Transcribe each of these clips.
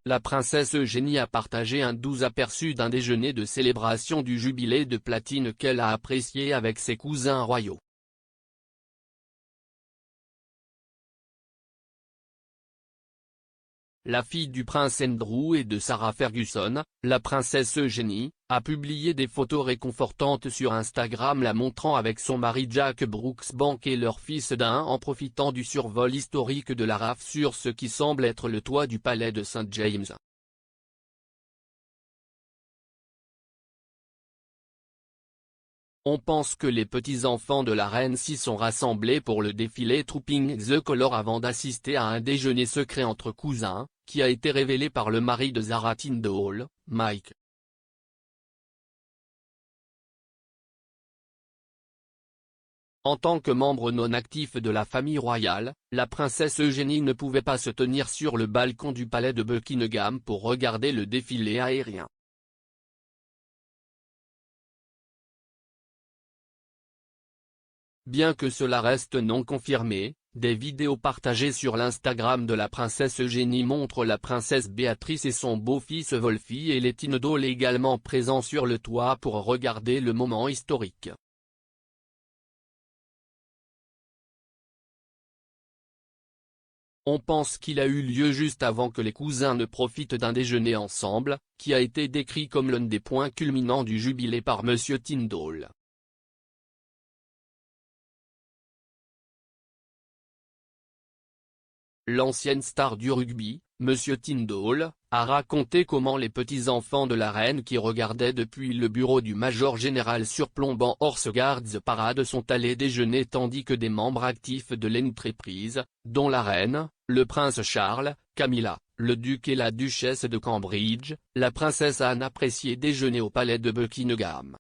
la princesse Eugénie a partagé un doux aperçu d'un déjeuner de célébration du jubilé de platine qu'elle a apprécié avec ses cousins royaux. La fille du prince Andrew et de Sarah Ferguson, la princesse Eugénie, a publié des photos réconfortantes sur Instagram la montrant avec son mari Jack Brooksbank et leur fils d'1 an en profitant du survol historique de la RAF sur ce qui semble être le toit du palais de St. James. On pense que les petits-enfants de la reine s'y sont rassemblés pour le défilé Trooping the Colour avant d'assister à un déjeuner secret entre cousins, qui a été révélé par le mari de Zara Tindall, Mike. En tant que membre non actif de la famille royale, la princesse Eugénie ne pouvait pas se tenir sur le balcon du palais de Buckingham pour regarder le défilé aérien. Bien que cela reste non confirmé, des vidéos partagées sur l'Instagram de la princesse Eugénie montrent la princesse Béatrice et son beau-fils Wolfie et les Tindall également présents sur le toit pour regarder le moment historique. On pense qu'il a eu lieu juste avant que les cousins ne profitent d'un déjeuner ensemble, qui a été décrit comme l'un des points culminants du jubilé par Monsieur Tindall. L'ancienne star du rugby, Monsieur Tindall, a raconté comment les petits-enfants de la reine qui regardaient depuis le bureau du Major général surplombant Horse Guards Parade sont allés déjeuner tandis que des membres actifs de l'entreprise, dont la reine, le prince Charles, Camilla, le duc et la duchesse de Cambridge, la princesse Anne appréciaient déjeuner au palais de Buckingham.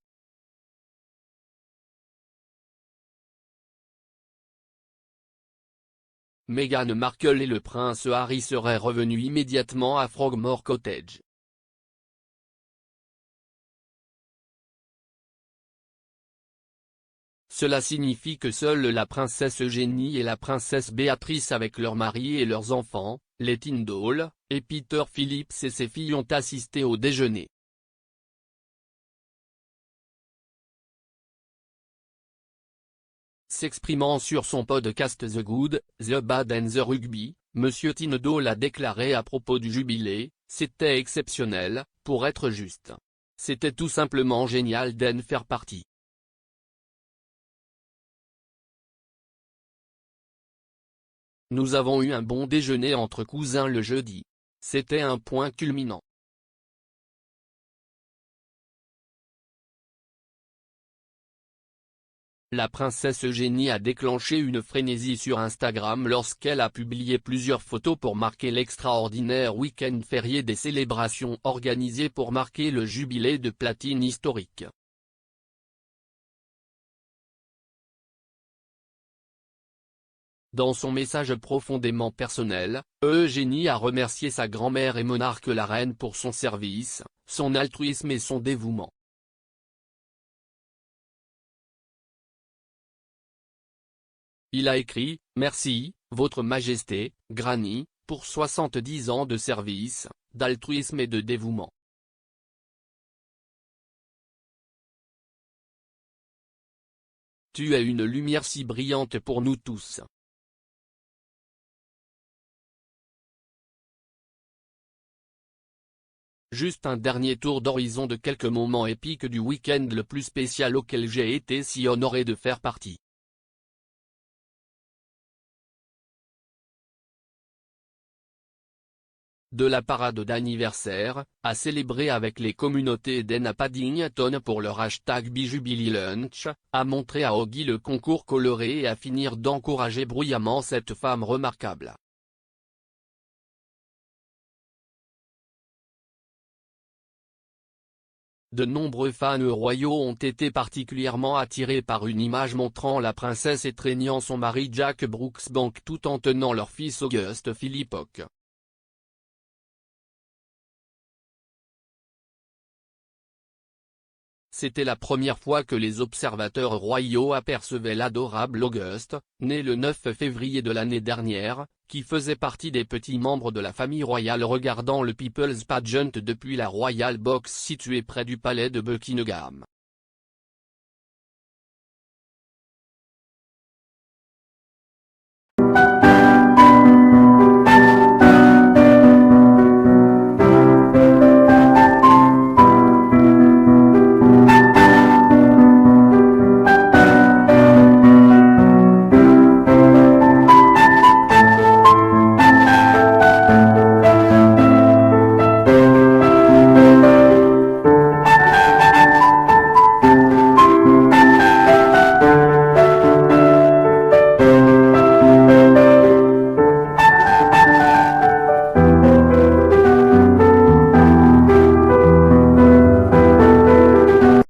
Meghan Markle et le prince Harry seraient revenus immédiatement à Frogmore Cottage. Cela signifie que seules la princesse Eugénie et la princesse Béatrice avec leurs maris et leurs enfants, les Tindall, et Peter Phillips et ses filles ont assisté au déjeuner. S'exprimant sur son podcast The Good, The Bad and The Rugby, Monsieur Tindall a déclaré à propos du jubilé, « C'était exceptionnel, pour être juste. C'était tout simplement génial d'en faire partie. Nous avons eu un bon déjeuner entre cousins le jeudi. C'était un point culminant. » La princesse Eugénie a déclenché une frénésie sur Instagram lorsqu'elle a publié plusieurs photos pour marquer l'extraordinaire week-end férié des célébrations organisées pour marquer le jubilé de platine historique. Dans son message profondément personnel, Eugénie a remercié sa grand-mère et monarque la reine pour son service, son altruisme et son dévouement. Il a écrit « Merci, Votre Majesté, Granny, pour 70 ans de service, d'altruisme et de dévouement. Tu es une lumière si brillante pour nous tous. » Juste un dernier tour d'horizon de quelques moments épiques du week-end le plus spécial auquel j'ai été si honoré de faire partie. De la parade d'anniversaire, à célébrer avec les communautés d'En à Paddington pour leur hashtag #BeJubileeLunch, à montrer à Oggy le concours coloré et à finir d'encourager bruyamment cette femme remarquable. De nombreux fans royaux ont été particulièrement attirés par une image montrant la princesse étreignant son mari Jack Brooksbank tout en tenant leur fils Auguste Philippock. C'était la première fois que les observateurs royaux apercevaient l'adorable Auguste, né le 9 février de l'année dernière, qui faisait partie des petits membres de la famille royale regardant le People's Pageant depuis la Royal Box située près du palais de Buckingham.